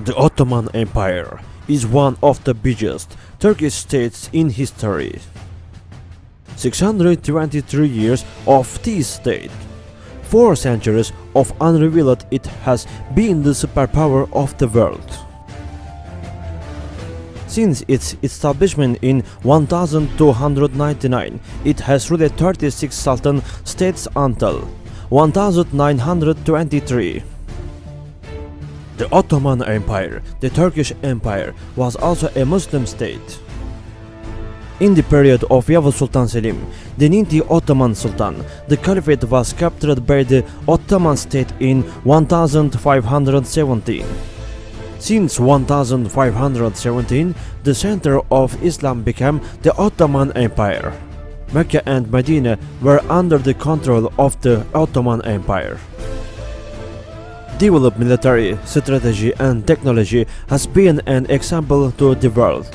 The Ottoman Empire is one of the biggest Turkish states in history. 623 years of this state, 4 centuries of unrivaled, it has been the superpower of the world. Since its establishment in 1299, it has ruled 36 Sultan states until 1923. The Ottoman Empire, the Turkish Empire, was also a Muslim state. In the period of Yavuz Sultan Selim, the 90th Ottoman Sultan, the Caliphate was captured by the Ottoman state in 1517. Since 1517, the center of Islam became the Ottoman Empire. Mecca and Medina were under the control of the Ottoman Empire. Developed military strategy and technology has been an example to the world.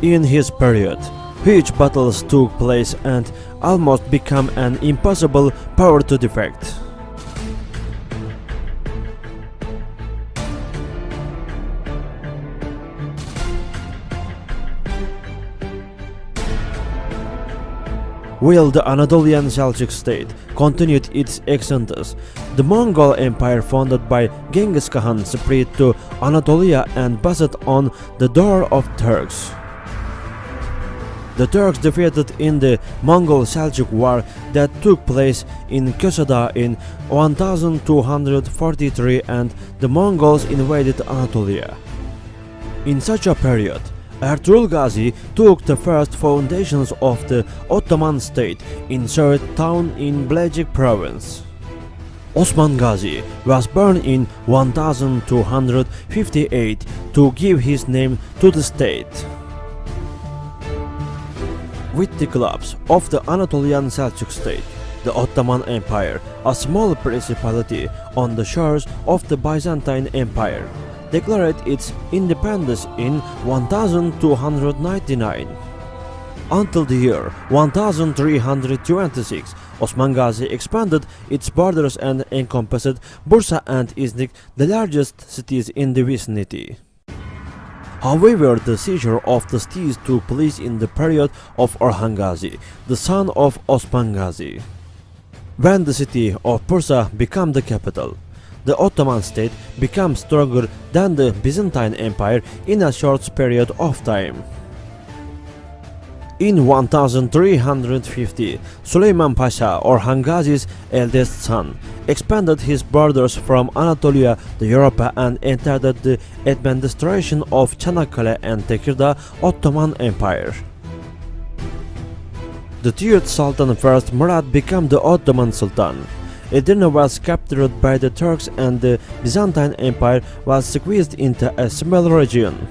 In his period, huge battles took place and almost became an impossible power to defect. While the Anatolian Seljuk state continued its exodus, the Mongol Empire founded by Genghis Khan spread to Anatolia and based on the door of Turks. The Turks defeated in the Mongol-Seljuk War that took place in Kösada in 1243 and the Mongols invaded Anatolia. In such a period, Ertuğrul Gazi took the first foundations of the Ottoman state in Söğüt town in Bilecik province. Osman Gazi was born in 1258 to give his name to the state. With the collapse of the Anatolian Seljuk state, the Ottoman Empire, a small principality on the shores of the Byzantine Empire, declared its independence in 1299. Until the year 1326, Osman Gazi expanded its borders and encompassed Bursa and Iznik, the largest cities in the vicinity. However, the seizure of the cities took place in the period of Orhan Gazi, the son of Osman Gazi. When the city of Bursa became the capital, the Ottoman state became stronger than the Byzantine Empire in a short period of time. In 1350, Süleyman Pasha, Orhan Gazi's eldest son, expanded his borders from Anatolia to Europe and entered the administration of Çanakkale and Tekirdağ Ottoman Empire. The third Sultan, first Murad, became the Ottoman Sultan. Edirne was captured by the Turks and the Byzantine Empire was squeezed into a small region.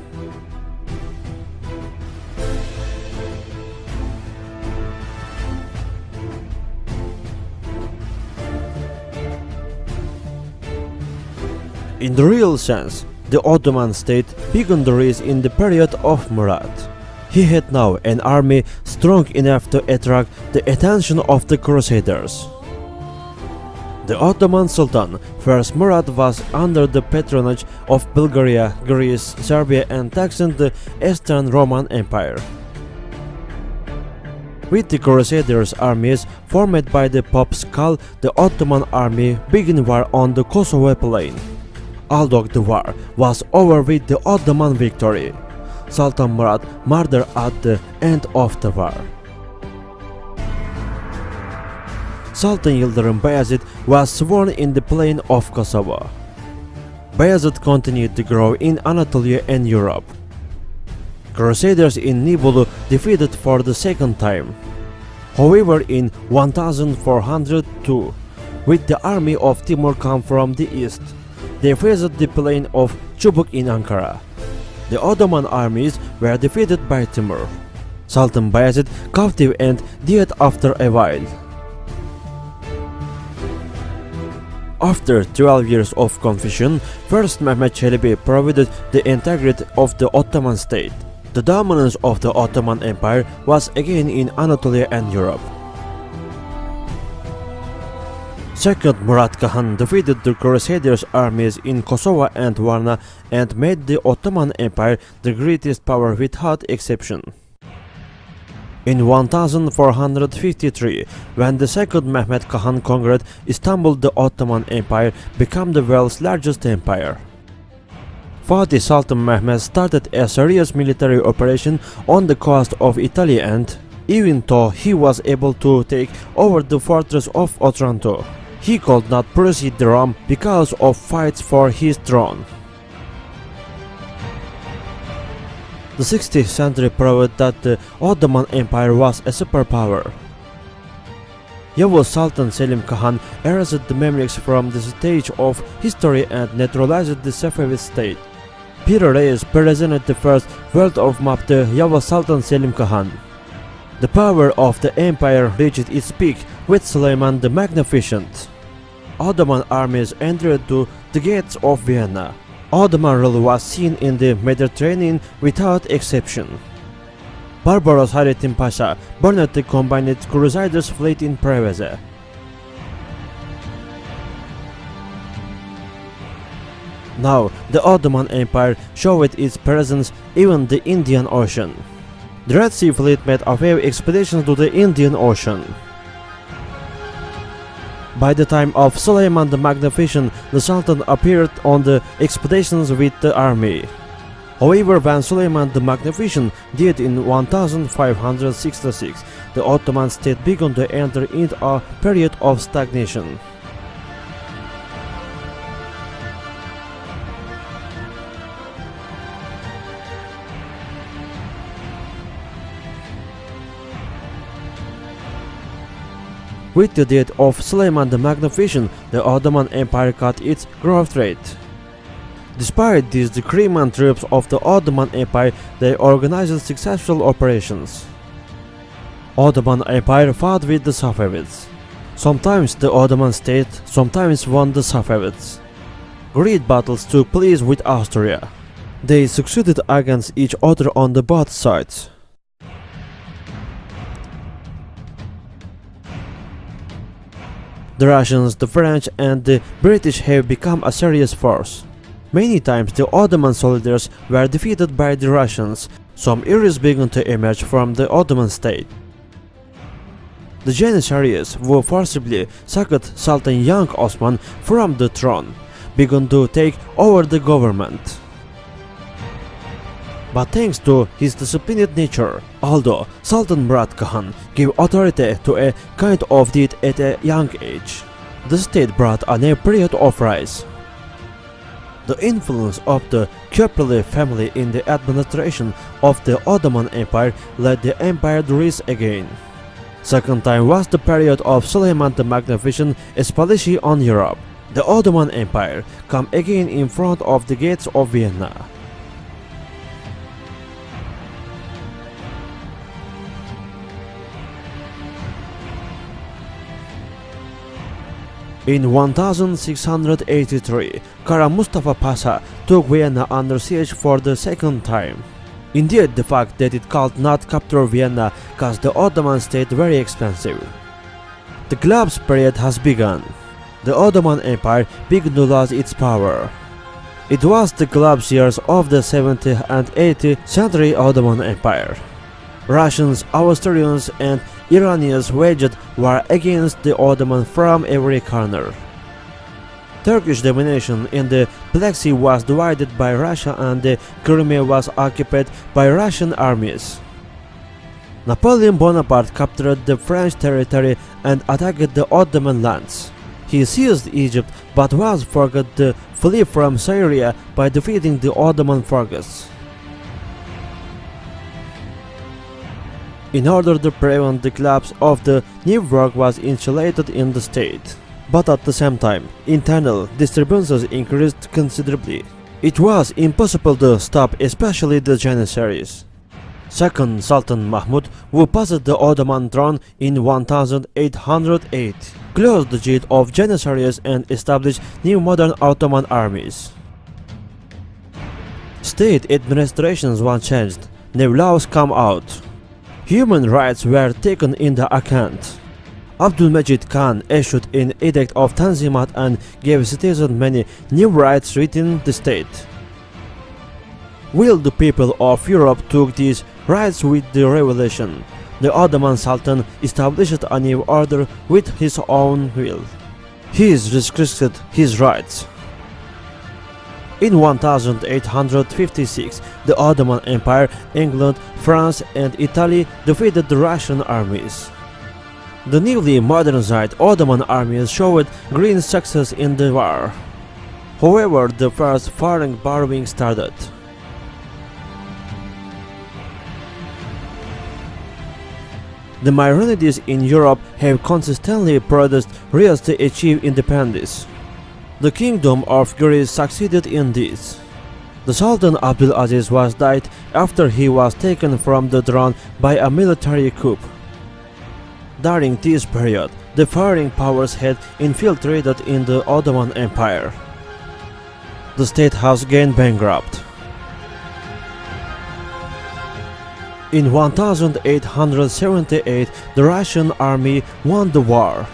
In the real sense, the Ottoman state began to rise in the period of Murad. He had now an army strong enough to attract the attention of the Crusaders. The Ottoman Sultan, first Murad, was under the patronage of Bulgaria, Greece, Serbia and taxing the Eastern Roman Empire. With the Crusaders' armies formed by the Pope's call, the Ottoman army began war on the Kosovo plain. Although the war was over with the Ottoman victory, Sultan Murad murdered at the end of the war. Sultan Yıldırım Bayezid was sworn in the plain of Kosovo. Bayezid continued to grow in Anatolia and Europe. Crusaders in Nibolu defeated for the second time. However, in 1402, with the army of Timur come from the east, they faced the plain of Çubuk in Ankara. The Ottoman armies were defeated by Timur. Sultan Bayezid captive and died after a while. After 12 years of confusion, first Mehmet Çelebi provided the integrity of the Ottoman state. The dominance of the Ottoman Empire was again in Anatolia and Europe. Second Murat Khan defeated the Crusaders' armies in Kosovo and Varna and made the Ottoman Empire the greatest power without exception. In 1453, when the second Mehmed Khan conquered Istanbul, the Ottoman Empire became the world's largest empire. Fatih Sultan Mehmed started a serious military operation on the coast of Italy, and even though he was able to take over the fortress of Otranto, he could not proceed to Rome because of fights for his throne. The 16th century proved that the Ottoman Empire was a superpower. Yavuz Sultan Selim Khan erased the Mamluks from the stage of history and naturalized the Safavid state. Peter Reyes presented the first world of map to Yavuz Sultan Selim Khan. The power of the empire reached its peak with Suleiman the Magnificent. Ottoman armies entered to the gates of Vienna. Ottoman rule was seen in the Mediterranean without exception. Barbaros Hayrettin Pasha burned the combined Crusaders' fleet in Preveze. Now, the Ottoman Empire showed its presence even in the Indian Ocean. The Red Sea fleet made a few expeditions to the Indian Ocean. By the time of Suleiman the Magnificent, the Sultan appeared on the expeditions with the army. However, when Suleiman the Magnificent died in 1566, the Ottoman state began to enter into a period of stagnation. With the death of Suleiman the Magnificent, the Ottoman Empire cut its growth rate. Despite this, the Crimean troops of the Ottoman Empire, they organized successful operations. Ottoman Empire fought with the Safavids. Sometimes the Ottoman state sometimes won the Safavids. Great battles took place with Austria. They succeeded against each other on the both sides. The Russians, the French and the British have become a serious force. Many times the Ottoman soldiers were defeated by the Russians. Some areas began to emerge from the Ottoman state. The Janissaries, who forcibly sacked Sultan Young Osman from the throne, began to take over the government. But thanks to his disciplined nature, although Sultan Murat Khan gave authority to a kind of deed at a young age, the state brought a new period of rise. The influence of the Köprülü family in the administration of the Ottoman Empire led the empire to rise again. Second time was the period of Suleiman the Magnificent, especially on Europe. The Ottoman Empire came again in front of the gates of Vienna. In 1683, Kara Mustafa Pasha took Vienna under siege for the second time. Indeed, the fact that it could not capture Vienna caused the Ottoman state very expensive. The collapse period has begun. The Ottoman Empire began to lose its power. It was the collapse years of the 17th and 18th century Ottoman Empire. Russians, Austrians and Iranians waged war against the Ottoman from every corner. Turkish domination in the Black Sea was divided by Russia and the Crimea was occupied by Russian armies. Napoleon Bonaparte captured the French territory and attacked the Ottoman lands. He seized Egypt but was forced to flee from Syria by defeating the Ottoman forces. In order to prevent the collapse of the new work was insulated in the state. But at the same time, internal disturbances increased considerably. It was impossible to stop, especially the Janissaries. Second Sultan Mahmud, who passed the Ottoman throne in 1808, closed the gate of Janissaries and established new modern Ottoman armies. State administrations were changed, new laws came out. Human rights were taken into account. Abdülmecid Khan issued an edict of Tanzimat and gave citizens many new rights within the state. While the people of Europe took these rights with the revolution, the Ottoman Sultan established a new order with his own will. He restricted his rights. In 1856, the Ottoman Empire, England, France and Italy defeated the Russian armies. The newly modernized Ottoman armies showed great success in the war. However, the first foreign borrowing started. The minorities in Europe have consistently produced reals to achieve independence. The Kingdom of Greece succeeded in this. The Sultan Abdulaziz was died after he was taken from the throne by a military coup. During this period, the foreign powers had infiltrated in the Ottoman Empire. The state has gone bankrupt. In 1878, the Russian army won the war.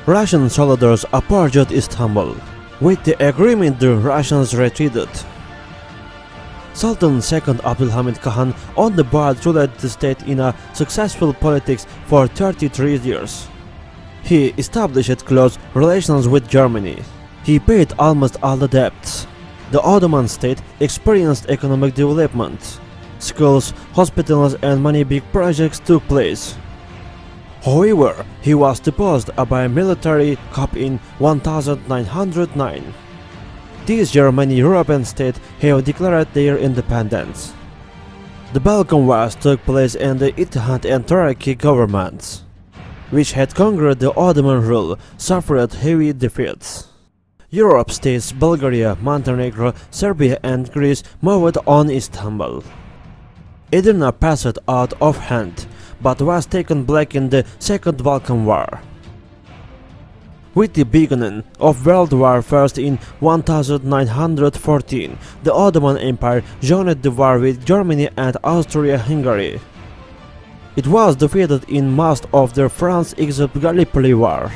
Russian soldiers approached Istanbul. With the agreement, the Russians retreated. Sultan II Abdülhamid Khan on the board ruled the state in a successful politics for 33 years. He established close relations with Germany. He paid almost all the debts. The Ottoman state experienced economic development. Schools, hospitals and many big projects took place. However, he was deposed by a military coup in 1909. This year many European states have declared their independence. The Balkan Wars took place and the Ittihad and Turkey governments, which had conquered the Ottoman rule, suffered heavy defeats. Europe states Bulgaria, Montenegro, Serbia and Greece moved on Istanbul. Edirne passed out of hand, but was taken back in the Second Balkan War. With the beginning of World War I in 1914, the Ottoman Empire joined the war with Germany and Austria-Hungary. It was defeated in most of the France except Gallipoli War.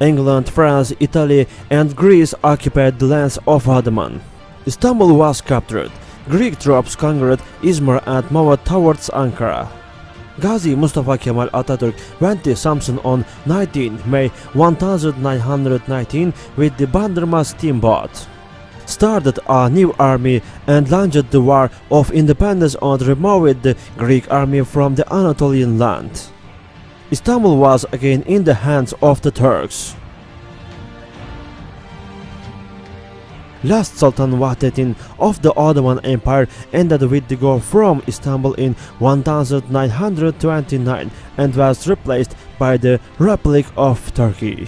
England, France, Italy and Greece occupied the lands of Ottoman. Istanbul was captured. Greek troops conquered Izmir and moved towards Ankara. Gazi Mustafa Kemal Atatürk went to Samsun on 19 May 1919 with the Bandırma steamboat, started a new army and launched the War of Independence and removed the Greek army from the Anatolian land. Istanbul was again in the hands of the Turks. Last Sultan Vahdettin of the Ottoman Empire ended with the go from Istanbul in 1929 and was replaced by the Republic of Turkey.